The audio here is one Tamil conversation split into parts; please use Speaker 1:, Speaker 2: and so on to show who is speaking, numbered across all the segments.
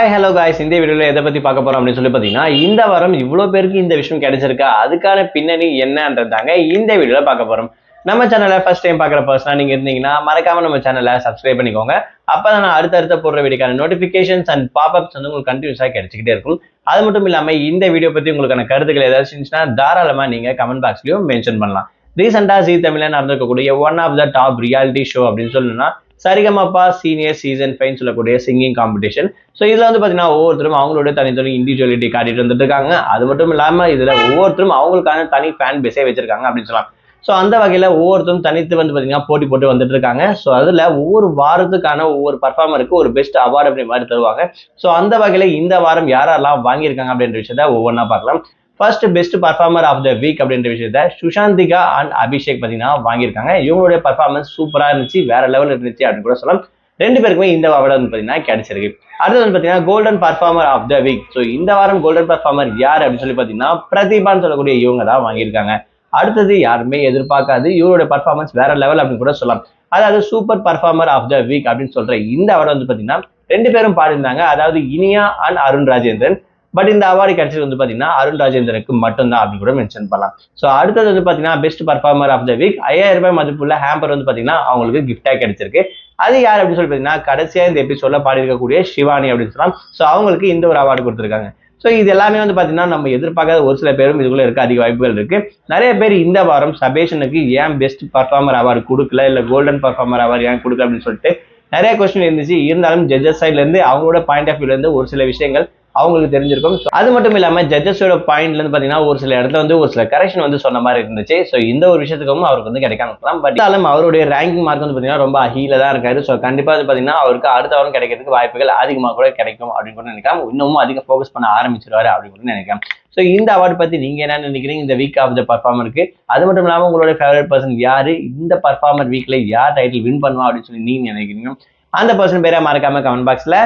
Speaker 1: ஹாய் ஹலோ காய்ஸ், இந்த வீடியோவில் எதை பற்றி பார்க்க போகிறோம் அப்படின்னு சொல்லி பார்த்தீங்கன்னா, இந்த வாரம் இவ்வளோ பேருக்கு இந்த விஷயம் கிடைச்சிருக்கா, அதுக்கான பின்னணி என்னன்றதாங்க இந்த வீடியோவில் பார்க்க போகிறோம். நம்ம சேனலை ஃபர்ஸ்ட் டைம் பார்க்குற பர்சனாக நீங்கள் இருந்தீங்கன்னா மறக்காமல் நம்ம சேனலை சப்ஸ்கிரைப் பண்ணிக்கோங்க. அப்போ தான் நான் அடுத்தடுத்த போடுற வீடியோக்கான நோட்டிஃபிகேஷன்ஸ் அண்ட் பாப்அப்ஸ் வந்து உங்களுக்கு கண்டினியூஸாக கிடைச்சிக்கிட்டே இருக்கும். அது மட்டும் இல்லாமல் இந்த வீடியோ பற்றி உங்களுக்கான கருத்துக்கள் ஏதாச்சும் இருந்துச்சுன்னா தாராளமாக நீங்கள் கமெண்ட் பாக்ஸ்லையும் மென்ஷன் பண்ணலாம். ரீசெண்டாக ஜீ தமிழில் நடந்திருக்கக்கூடிய one of the top reality show அப்படின்னு சொல்லணும்னா சரிகமப்பா சீனியர் சீசன் 5 சொல்லக்கூடிய சிங்கிங் காம்படிஷன். ஸோ இதில் வந்து பார்த்தீங்கன்னா ஒவ்வொருத்தரும் அவங்களோட தனித்தனி இண்டிவிஜுவலிட்டி காட்டிட்டு வந்துட்டு இருக்காங்க. அது மட்டும் இல்லாமல் இதில் ஒவ்வொருத்தரும் அவங்களுக்கான தனி ஃபேன் பேஸே வச்சிருக்காங்க அப்படின்னு சொல்லலாம். ஸோ அந்த வகையில் ஒவ்வொருத்தரும் தனித்து வந்து பார்த்தீங்கன்னா போட்டி போட்டு வந்துட்டு இருக்காங்க. ஸோ அதில் ஒவ்வொரு வாரத்துக்கான ஒவ்வொரு பர்ஃபார்மருக்கு ஒரு பெஸ்ட் அவார்டு அப்படி மாதிரி தருவாங்க. ஸோ அந்த வகையில் இந்த வாரம் யாரெல்லாம் வாங்கியிருக்காங்க அப்படின்ற விஷயத்த ஒவ்வொன்றா பார்க்கலாம். First best performer of the week அப்படின்ற விஷயத்த சுஷாந்திகா அண்ட் அபிஷேக் பார்த்தீங்கன்னா வாங்கியிருக்காங்க. இவங்களுடைய பர்ஃபார்மன்ஸ் சூப்பராக இருந்துச்சு, வேற லெவல் இருந்துச்சு அப்படின்னு கூட சொல்லலாம். ரெண்டு பேருக்குமே இந்த அவார்டு வந்து பார்த்தீங்கன்னா கிடைச்சிருக்கு. அடுத்து வந்து பார்த்தீங்கன்னா golden performer of the week. So இந்த வாரம் கோல்டன் பர்ஃபார்மர் யார் அப்படின்னு சொல்லி பார்த்தீங்கன்னா பிரதீபான்னு சொல்லக்கூடிய இவங்க தான் வாங்கியிருக்காங்க. அடுத்தது யாருமே எதிர்பார்க்காது, இவருடைய பர்ஃபார்மன்ஸ் வேற லெவல் அப்படின்னு கூட சொல்லலாம். அதாவது super performer of the week அப்படின்னு சொல்ற இந்த அவார்டு வந்து பார்த்தீங்கன்னா ரெண்டு பேரும் பாடியிருந்தாங்க. அதாவது இனியா அண்ட் அருண் ராஜேந்திரன். பட் இந்த அவார்டு கிடைச்சது வந்து பார்த்தீங்கன்னா அருண் ராஜேந்திரனுக்கு மட்டும்தான் அப்படின்னு கூட மென்ஷன் பண்ணலாம். ஸோ அடுத்தது வந்து பார்த்தீங்கன்னா best performer of the week 5000 ரூபாய் மதிப்புள்ள ஹேம்பர் வந்து பார்த்தீங்கன்னா அவங்களுக்கு கிஃப்டாக கிடைச்சிருக்கு. அது யார் அப்படின்னு சொல்லி பார்த்தீங்கன்னா கடைசியாக இந்த எபிசோட்ல பாடியிருக்கக்கூடிய சிவானி அப்படின்னு சொல்லலாம். ஸோ அவங்களுக்கு இந்த ஒரு அவார்டு கொடுத்துருக்காங்க. ஸோ இது எல்லாமே வந்து பார்த்தீங்கன்னா நம்ம எதிர்பார்க்காத ஒரு சில பேரும் இதுக்குள்ள இருக்க அதிக வாய்ப்புகள் இருக்கு. நிறைய பேர் இந்த வாரம் சபேஷனுக்கு ஏன் பெஸ்ட் பர்ஃபார்மர் அவார்டு கொடுக்கல, இல்லை கோல்டன் பர்ஃபார்மர் அவார்டு ஏன் கொடுக்கல அப்படின்னு சொல்லிட்டு நிறைய கொஸ்டின் இருந்துச்சு. இருந்தாலும் ஜட்ஜஸ் சைட்ல இருந்து அவங்களோட பாயிண்ட் ஆஃப் வியூல இருந்து ஒரு சில விஷயங்கள் அவங்களுக்கு தெரிஞ்சிருக்கும். அது மட்டும் இல்லாம ஜட்ஜஸோட பாயிண்ட்ல இருந்து பாத்தீங்கன்னா ஒரு சில இடத்துல வந்து ஒரு சில கரெக்ஷன் வந்து சொன்ன மாதிரி இருந்துச்சு. ஸோ இந்த ஒரு விஷயத்துக்கும் அவருக்கு வந்து கிடைக்காம இருக்கலாம். பட் அவருடைய ரேங்கிங் மார்க் வந்து பாத்தீங்கன்னா ரொம்ப ஹீல தான் இருக்காரு. ஸோ கண்டிப்பா வந்து பாத்தீங்கன்னா அவருக்கு அடுத்த வாரம் கிடைக்கிறதுக்கு வாய்ப்புகள் அதிகமாக கூட கிடைக்கும் அப்படின்னு கூட நினைக்கலாம். இன்னமும் அதிகம் ஃபோக்கஸ் பண்ண ஆரம்பிச்சிருவாரு அப்படின்னு கூட நினைக்கலாம். ஸோ இந்த அவார்டு பத்தி நீங்க என்ன நினைக்கிறீங்க இந்த வீக் ஆஃப் த பர்ஃபார்மருக்கு? அது மட்டும் இல்லாம உங்களோட ஃபேவரட் பர்சன் யாரு, இந்த பர்ஃபார்மர் வீக்ல யார் டைட்டில் வின் பண்ணுவா அப்படின்னு சொல்லி நீங்க நினைக்கிறீங்க? அந்த பர்சன் பேரை மறக்காம கமெண்ட் பாக்ஸ்ல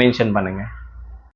Speaker 1: மென்ஷன் பண்ணுங்க.